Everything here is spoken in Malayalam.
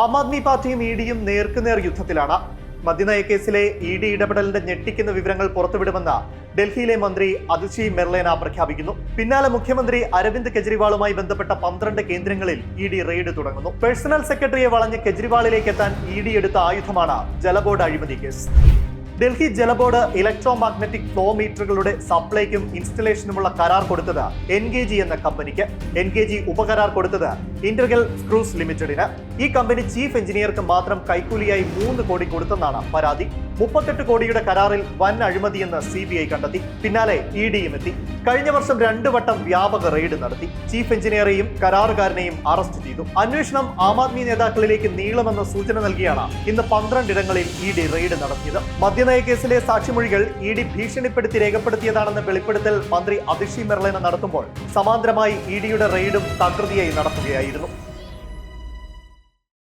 ആം ആദ്മി പാർട്ടിയും ഇഡിയും നേർക്കുനേർ യുദ്ധത്തിലാണ്. മദ്യനയ കേസിലെ ഇഡി ഇടപെടലിന്റെ ഞെട്ടിക്കുന്ന വിവരങ്ങൾ പുറത്തുവിടുമെന്ന് ഡൽഹിയിലെ മന്ത്രി അതിഷി മെർലേന പ്രഖ്യാപിക്കുന്നു. പിന്നാലെ മുഖ്യമന്ത്രി അരവിന്ദ് കെജ്രിവാളുമായി ബന്ധപ്പെട്ട 12 കേന്ദ്രങ്ങളിൽ ഇഡി റെയ്ഡ് തുടങ്ങുന്നു. പേഴ്സണൽ സെക്രട്ടറിയെ വളഞ്ഞ് കെജ്രിവാളിലേക്ക് എത്താൻ ഇഡി എടുത്ത ആയുധമാണ് ജലബോർഡ് അഴിമതി case. Delhi Jal Board electromagnetic flow മീറ്ററുകളുടെ സപ്ലൈക്കും ഇൻസ്റ്റലേഷനുമുള്ള കരാർ കൊടുത്തത് എൻഗേജി എന്ന കമ്പനിക്ക്. എൻഗേജി ഉപകരാർ കൊടുത്തത് ഇന്റർഗൽ സ്ക്രൂസ് ലിമിറ്റഡിന്. ഈ കമ്പനി ചീഫ് എഞ്ചിനീയർക്ക് മാത്രം കൈക്കൂലിയായി 3 കോടി കൊടുത്തെന്നാണ് പരാതി. 38 കോടിയുടെ കരാറിൽ വൻ അഴിമതിയെന്ന് CBI കണ്ടെത്തി. പിന്നാലെ ഇഡിയും എത്തി. കഴിഞ്ഞ വർഷം 2 വട്ടം വ്യാപക റെയ്ഡ് നടത്തി. ചീഫ് എഞ്ചിനീയറെയും കരാറുകാരനെയും അറസ്റ്റ് ചെയ്തു. അന്വേഷണം ആം ആദ്മി നേതാക്കളിലേക്ക് നീളുമെന്ന സൂചന നൽകിയാണ് ഇന്ന് 12 ഇടങ്ങളിൽ ഇഡി റെയ്ഡ് നടത്തിയത്. മദ്യനയ കേസിലെ സാക്ഷിമൊഴികൾ ഇഡി ഭീഷണിപ്പെടുത്തി രേഖപ്പെടുത്തിയതാണെന്ന വെളിപ്പെടുത്തൽ മന്ത്രി അതിഷി മെർലേന നടത്തുമ്പോൾ സമാന്തരമായി ഇഡിയുടെ റെയ്ഡും തകൃതിയായി നടത്തുകയായിരുന്നു.